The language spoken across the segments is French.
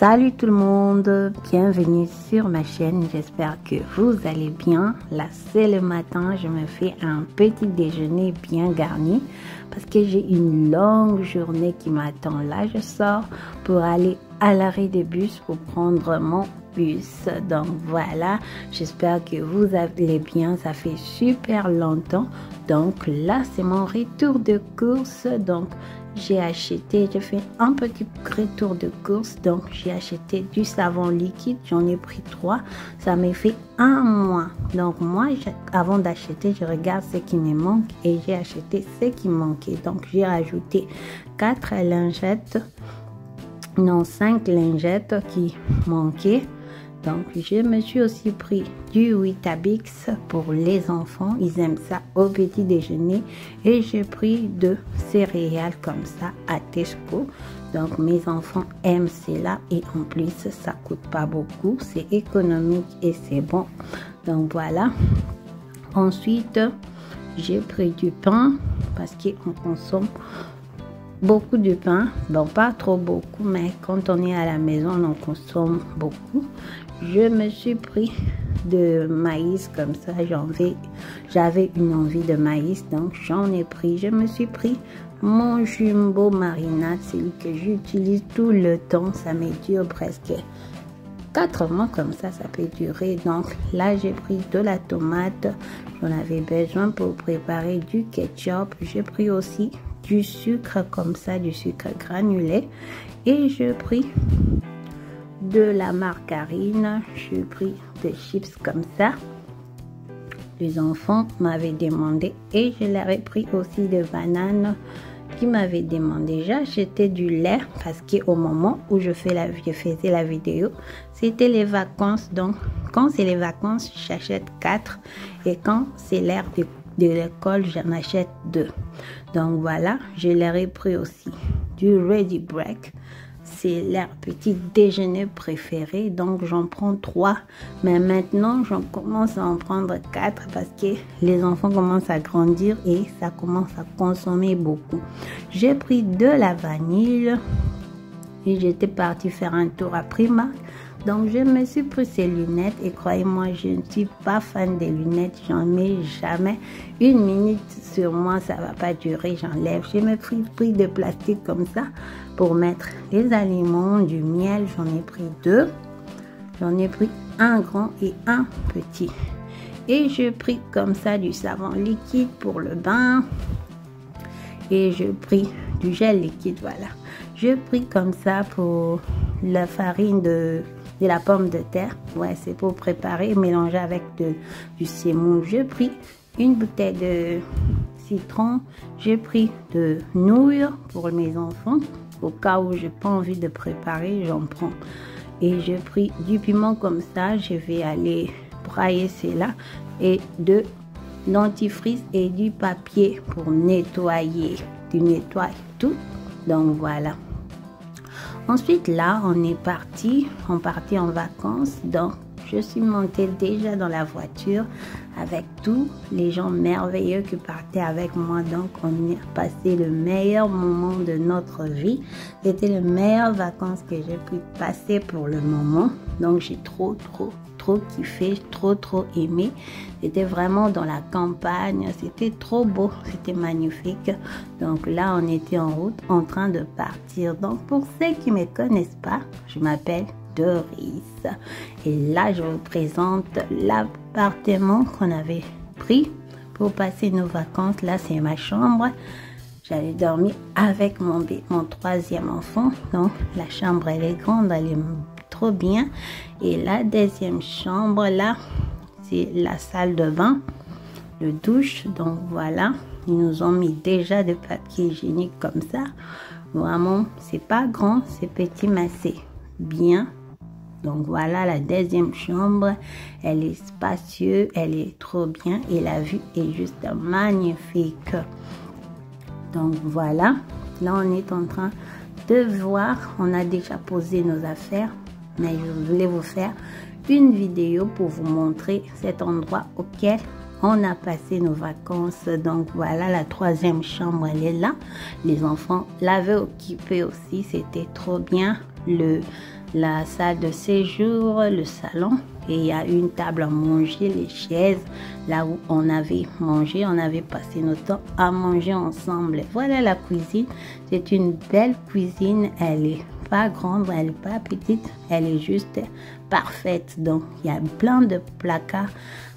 Salut tout le monde, bienvenue sur ma chaîne, j'espère que vous allez bien. Là c'est le matin, je me fais un petit déjeuner bien garni parce que j'ai une longue journée qui m'attend. Là je sors pour aller à l'arrêt de bus pour prendre mon bus. Donc voilà, j'espère que vous allez bien, ça fait super longtemps. Donc là c'est mon retour de course, donc j'ai fait un petit retour de course, donc j'ai acheté du savon liquide, j'en ai pris 3, ça m'a fait un mois. Donc moi, avant d'acheter, je regarde ce qui me manque et j'ai acheté ce qui manquait. Donc j'ai rajouté 4 lingettes, non 5 lingettes qui manquaient. Donc, je me suis aussi pris du Weetabix pour les enfants. Ils aiment ça au petit déjeuner. Et j'ai pris de céréales comme ça à Tesco. Donc, mes enfants aiment cela. Et en plus, ça coûte pas beaucoup. C'est économique et c'est bon. Donc, voilà. Ensuite, j'ai pris du pain parce qu'on consomme beaucoup de pain. Bon, pas trop beaucoup, mais quand on est à la maison, on en consomme beaucoup. Je me suis pris de maïs comme ça, j'avais une envie de maïs, donc j'en ai pris. Je me suis pris mon jumbo marinade, celui que j'utilise tout le temps, ça me dure presque 4 mois comme ça peut durer. Donc là j'ai pris de la tomate, j'en avais besoin pour préparer du ketchup. J'ai pris aussi du sucre comme ça, du sucre granulé, et j'ai pris de la margarine, j'ai pris des chips comme ça. Les enfants m'avaient demandé et je leur ai pris aussi des bananes qui m'avaient demandé. J'ai acheté du lait parce qu'au moment où je faisais la vidéo, c'était les vacances. Donc quand c'est les vacances, j'achète 4 et quand c'est l'heure de l'école, j'en achète 2. Donc voilà, je leur ai pris aussi du Ready Break. C'est leur petit déjeuner préféré, donc j'en prends 3, mais maintenant j'en commence à en prendre 4 parce que les enfants commencent à grandir et ça commence à consommer beaucoup. J'ai pris de la vanille et j'étais partie faire un tour à Primark. Donc je me suis pris ces lunettes et croyez-moi, je ne suis pas fan des lunettes, j'en mets jamais. 1 minute sur moi, ça va pas durer, j'enlève. Je me suis pris de plastique comme ça pour mettre les aliments, du miel, j'en ai pris 2. J'en ai pris un grand et un petit. Et j'ai pris comme ça du savon liquide pour le bain. Et j'ai pris du gel liquide, voilà. J'ai pris comme ça pour la farine de la pomme de terre. Ouais, c'est pour préparer, mélanger avec du sémoule. J'ai pris une bouteille de citron. J'ai pris de nouilles pour mes enfants. Au cas où j'ai pas envie de préparer, j'en prends. Et j'ai pris du piment comme ça. Je vais aller brailler cela. Et de dentifrice et du papier pour nettoyer. Tu nettoies tout. Donc voilà. Ensuite là, on partit en vacances. Donc je suis montée déjà dans la voiture avec tous les gens merveilleux qui partaient avec moi. Donc on a passé le meilleur moment de notre vie. C'était les meilleures vacances que j'ai pu passer pour le moment. Donc j'ai trop kiffé, trop aimé. C'était vraiment dans la campagne, c'était trop beau, c'était magnifique. Donc là on était en route en train de partir. Donc pour ceux qui ne me connaissent pas, je m'appelle Doris et là je vous présente l'appartement qu'on avait pris pour passer nos vacances. Là c'est ma chambre, j'allais dormir avec mon 3e enfant. Donc la chambre elle est grande, elle est trop bien. Et la 2e chambre là, c'est la salle de bain, le douche. Donc voilà, ils nous ont mis déjà de papier hygiénique comme ça. Vraiment, c'est pas grand, c'est petit, mais c'est bien. Donc voilà, la 2e chambre, elle est spacieuse, elle est trop bien et la vue est juste magnifique. Donc voilà, là on est en train de voir, on a déjà posé nos affaires, mais je voulais vous faire une vidéo pour vous montrer cet endroit auquel on a passé nos vacances. Donc voilà, la 3e chambre elle est là. Les enfants l'avaient occupée aussi, c'était trop bien. la salle de séjour, le salon. Et il y a une table à manger, les chaises, là où on avait mangé, on avait passé notre temps à manger ensemble. Voilà la cuisine. C'est une belle cuisine. Elle est pas grande, elle est pas petite, elle est juste parfaite. Donc, il y a plein de placards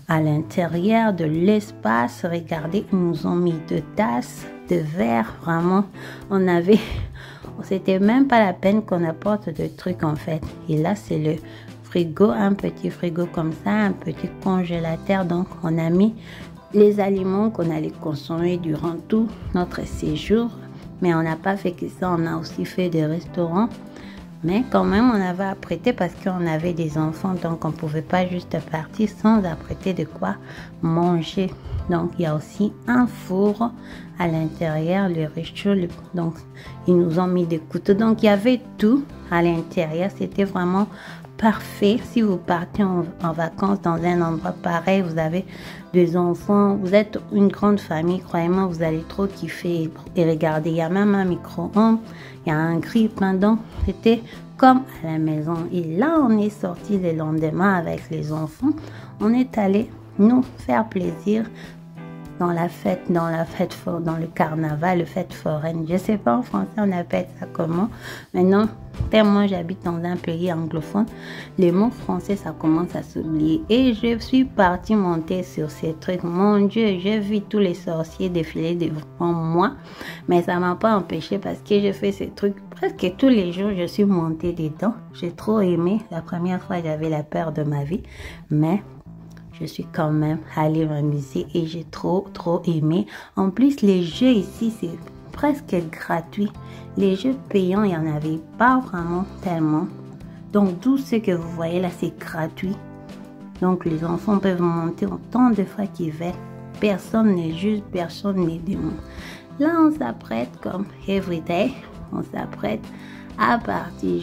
à l'intérieur, de l'espace. Regardez, ils nous ont mis de tasses, de verres. Vraiment, c'était même pas la peine qu'on apporte de trucs en fait. Et là, c'est le frigo, un petit frigo comme ça, un petit congélateur. Donc, on a mis les aliments qu'on allait consommer durant tout notre séjour. Mais on n'a pas fait que ça, on a aussi fait des restaurants. Mais quand même, on avait apprêté parce qu'on avait des enfants, donc on ne pouvait pas juste partir sans apprêter de quoi manger. Donc, il y a aussi un four à l'intérieur, le réchaud. Donc, ils nous ont mis des couteaux. Donc, il y avait tout à l'intérieur. C'était vraiment parfait. Si vous partez en vacances dans un endroit pareil, vous avez des enfants, vous êtes une grande famille, croyez-moi, vous allez trop kiffer. Et regardez, il y a même un micro-ondes, il y a un grille-pain. Donc, c'était comme à la maison. Et là, on est sorti le lendemain avec les enfants. On est allé nous faire plaisir dans le carnaval, le fête foraine. Je sais pas en français on appelle ça comment. Maintenant, tellement j'habite dans un pays anglophone, les mots français ça commence à s'oublier. Et je suis partie monter sur ces trucs. Mon Dieu, j'ai vu tous les sorciers défiler devant moi, mais ça m'a pas empêché parce que je fais ces trucs presque tous les jours. Je suis montée dedans. J'ai trop aimé. La première fois, j'avais la peur de ma vie, mais je suis quand même allée m'amuser et j'ai trop aimé. En plus, les jeux ici, c'est presque gratuit. Les jeux payants, il n'y en avait pas vraiment tellement. Donc, tout ce que vous voyez là, c'est gratuit. Donc, les enfants peuvent monter autant de fois qu'ils veulent. Personne n'est juste, personne n'est démon. Là, on s'apprête comme everyday. On s'apprête à partir.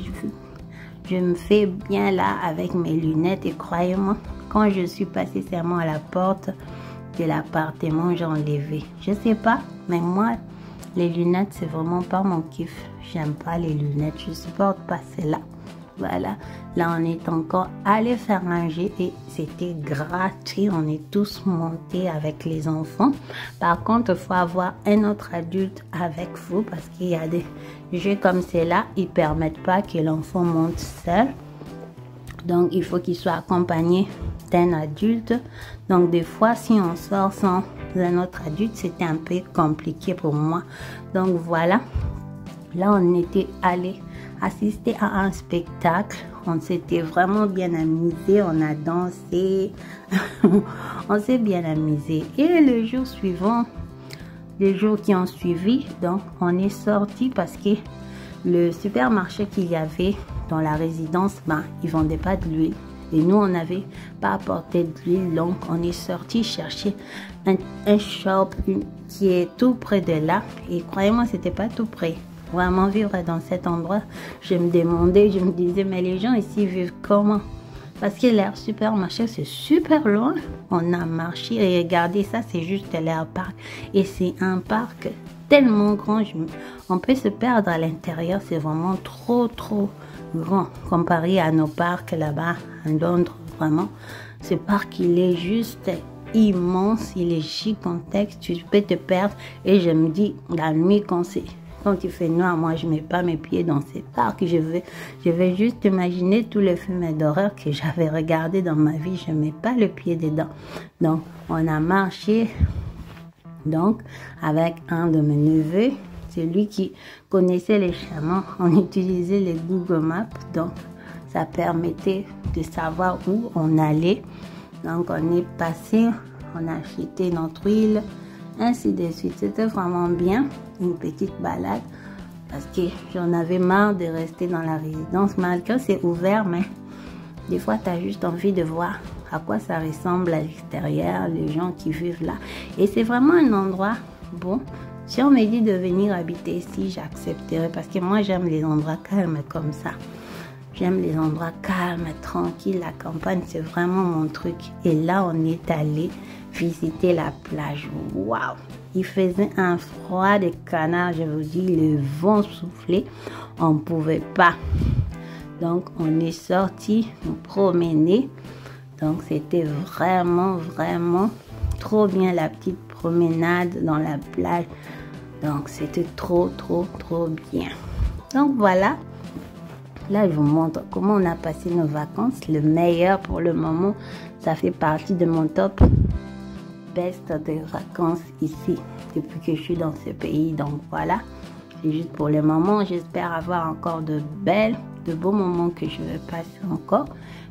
Je me fais bien là avec mes lunettes et croyez-moi, quand je suis passée seulement à la porte de l'appartement, j'ai enlevé. Je sais pas, mais moi, les lunettes, c'est vraiment pas mon kiff. J'aime pas les lunettes, je supporte pas celle-là. Voilà, là on est encore allé faire un jeu et c'était gratuit. On est tous montés avec les enfants. Par contre, il faut avoir un autre adulte avec vous parce qu'il y a des jeux comme ceux-là, ils permettent pas que l'enfant monte seul. Donc, il faut qu'il soit accompagné d'un adulte. Donc, des fois, si on sort sans un autre adulte, c'était un peu compliqué pour moi. Donc, voilà. Là, on était allé assister à un spectacle. On s'était vraiment bien amusé. On a dansé. On s'est bien amusé. Et le jour suivant, les jours qui ont suivi, donc, on est sorti parce que le supermarché qu'il y avait dans la résidence, ils vendaient pas de l'huile. Et nous, on n'avait pas apporté de l'huile. Donc, on est sorti chercher un shop qui est tout près de là. Et croyez-moi, c'était pas tout près. Vraiment, vivre dans cet endroit, je me demandais, je me disais, mais les gens ici vivent comment? Parce que leur supermarché, c'est super loin. On a marché et regardez ça, c'est juste leur parc. Et c'est un parc tellement grand, on peut se perdre à l'intérieur. C'est vraiment trop grand comparé à nos parcs là-bas à Londres. Vraiment, ce parc, il est juste immense, il est gigantesque. Tu peux te perdre. Et je me dis, la nuit, quand il fait noir, moi, je mets pas mes pieds dans ces parcs. Je vais juste imaginer tous les films d'horreur que j'avais regardés dans ma vie. Je mets pas le pied dedans. Donc, on a marché donc avec un de mes neveux. C'est lui qui connaissait les chemins. On utilisait les Google Maps. Donc, ça permettait de savoir où on allait. Donc, on est passé, on a acheté notre huile, ainsi de suite. C'était vraiment bien, une petite balade. Parce que j'en avais marre de rester dans la résidence. Malgré c'est ouvert, mais des fois, tu as juste envie de voir à quoi ça ressemble à l'extérieur, les gens qui vivent là. Et c'est vraiment un endroit bon. Si on me dit de venir habiter ici, j'accepterai parce que moi, j'aime les endroits calmes comme ça. J'aime les endroits calmes, tranquilles. La campagne, c'est vraiment mon truc. Et là, on est allé visiter la plage. Waouh! Il faisait un froid de canard, je vous dis, le vent soufflait. On ne pouvait pas Donc, on est sorti nous promener. Donc, c'était vraiment, vraiment trop bien la petite promenade dans la plage. Donc, c'était trop, trop, trop bien. Donc, voilà. Là, je vous montre comment on a passé nos vacances. Le meilleur pour le moment, ça fait partie de mon top best de vacances ici, depuis que je suis dans ce pays. Donc, voilà. C'est juste pour le moment. J'espère avoir encore de beaux moments que je vais passer encore,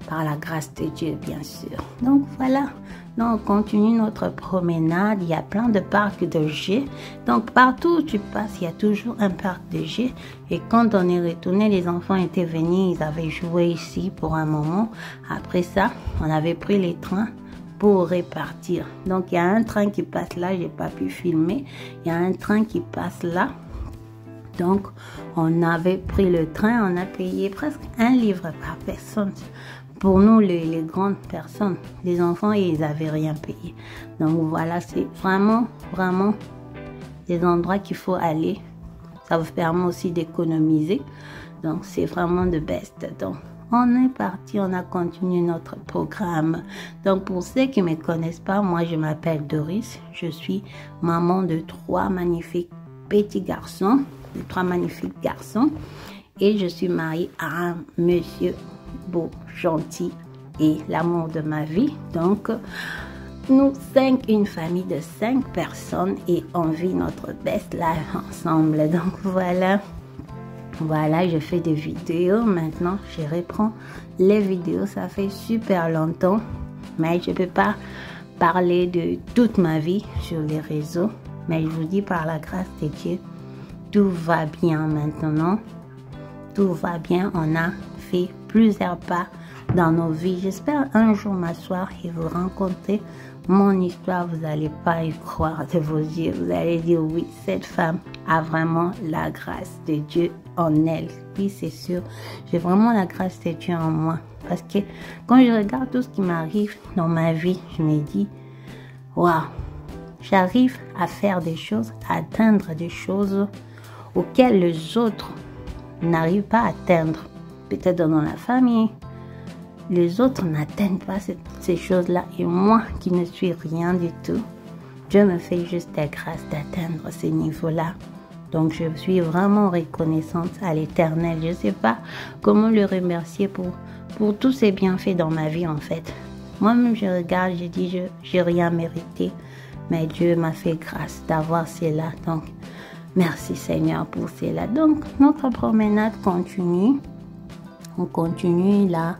par la grâce de Dieu, bien sûr. Donc, voilà. Donc, on continue notre promenade. Il y a plein de parcs de jeux. Donc, partout où tu passes, il y a toujours un parc de jeux. Et quand on est retourné, les enfants étaient venus. Ils avaient joué ici pour un moment. Après ça, on avait pris les trains pour repartir. Donc, il y a un train qui passe là. J'ai pas pu filmer. Il y a un train qui passe là. Donc, on avait pris le train. On a payé presque 1 livre par personne. Pour nous, les grandes personnes, les enfants, ils n'avaient rien payé. Donc voilà, c'est vraiment, vraiment des endroits qu'il faut aller. Ça vous permet aussi d'économiser. Donc c'est vraiment the best. Donc on est parti, on a continué notre programme. Donc pour ceux qui ne me connaissent pas, moi je m'appelle Doris. Je suis maman de 3 magnifiques petits garçons, de 3 magnifiques garçons. Et je suis mariée à un monsieur beau, gentil et l'amour de ma vie. Donc, nous 5, une famille de 5 personnes et on vit notre best life ensemble. Donc, voilà. Voilà, je fais des vidéos. Maintenant, je reprends les vidéos. Ça fait super longtemps, mais je ne peux pas parler de toute ma vie sur les réseaux. Mais je vous dis, par la grâce de Dieu, tout va bien maintenant. Tout va bien. On a fait plusieurs pas dans nos vies. J'espère un jour m'asseoir et vous raconter mon histoire. Vous n'allez pas y croire de vos yeux. Vous allez dire oui, cette femme a vraiment la grâce de Dieu en elle. Oui, c'est sûr. J'ai vraiment la grâce de Dieu en moi. Parce que quand je regarde tout ce qui m'arrive dans ma vie, je me dis, waouh, j'arrive à faire des choses, à atteindre des choses auxquelles les autres n'arrivent pas à atteindre. Peut-être dans la famille, les autres n'atteignent pas ces choses-là. Et moi, qui ne suis rien du tout, Dieu me fait juste la grâce d'atteindre ces niveaux-là. Donc, je suis vraiment reconnaissante à l'Éternel. Je ne sais pas comment le remercier pour tous ses bienfaits dans ma vie, en fait. Moi-même, je regarde, je dis, je n'ai rien mérité. Mais Dieu m'a fait grâce d'avoir cela. Donc, merci Seigneur pour cela. Donc, notre promenade continue. On continue là.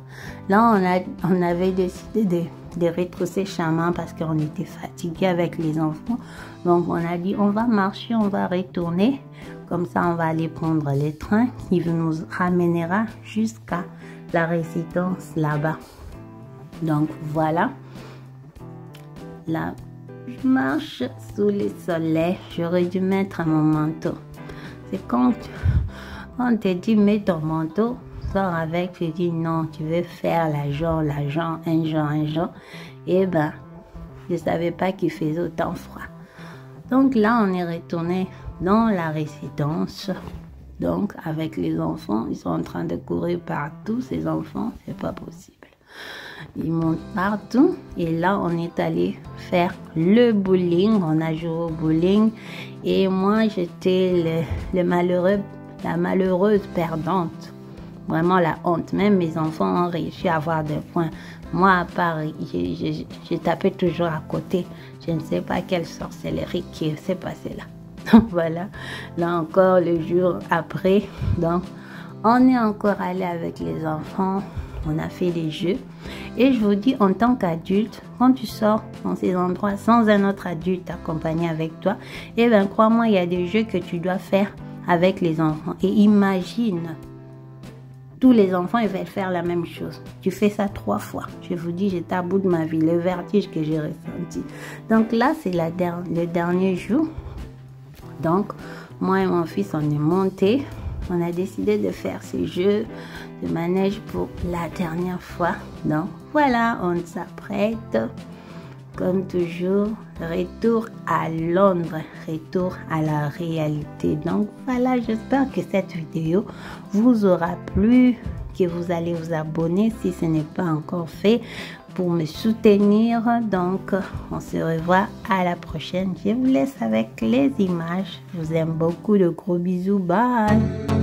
Là, on avait décidé de retrousser chemin parce qu'on était fatigué avec les enfants. Donc, on a dit, on va marcher, on va retourner. Comme ça, on va aller prendre le train qui nous ramènera jusqu'à la résidence là-bas. Donc, voilà. Là, je marche sous le soleil. J'aurais dû mettre mon manteau. C'est quand on te dit, mets ton manteau. Avec, je dis non, tu veux faire un jour. Et ben, je savais pas qu'il faisait autant froid. Donc là, on est retourné dans la résidence. Donc, avec les enfants, ils sont en train de courir partout. Ces enfants, c'est pas possible. Ils montent partout. Et là, on est allé faire le bowling. On a joué au bowling. Et moi, j'étais la malheureuse perdante. Vraiment la honte. Même mes enfants ont réussi à avoir des points. Moi, à part, j'ai tapé toujours à côté. Je ne sais pas quelle sorcellerie qui s'est passée là. Donc voilà. Là encore, le jour après. Donc, on est encore allé avec les enfants. On a fait des jeux. Et je vous dis, en tant qu'adulte, quand tu sors dans ces endroits sans un autre adulte accompagné avec toi, eh bien, crois-moi, il y a des jeux que tu dois faire avec les enfants. Et imagine, tous les enfants, ils veulent faire la même chose. Tu fais ça 3 fois. Je vous dis, j'étais à bout de ma vie. Le vertige que j'ai ressenti. Donc là, c'est le dernier jour. Donc, moi et mon fils, on est montés. On a décidé de faire ces jeux de manège pour la dernière fois. Donc, voilà, on s'apprête. Comme toujours, retour à Londres, retour à la réalité. Donc voilà, j'espère que cette vidéo vous aura plu, que vous allez vous abonner si ce n'est pas encore fait pour me soutenir. Donc, on se revoit à la prochaine. Je vous laisse avec les images. Je vous aime beaucoup. De gros bisous. Bye.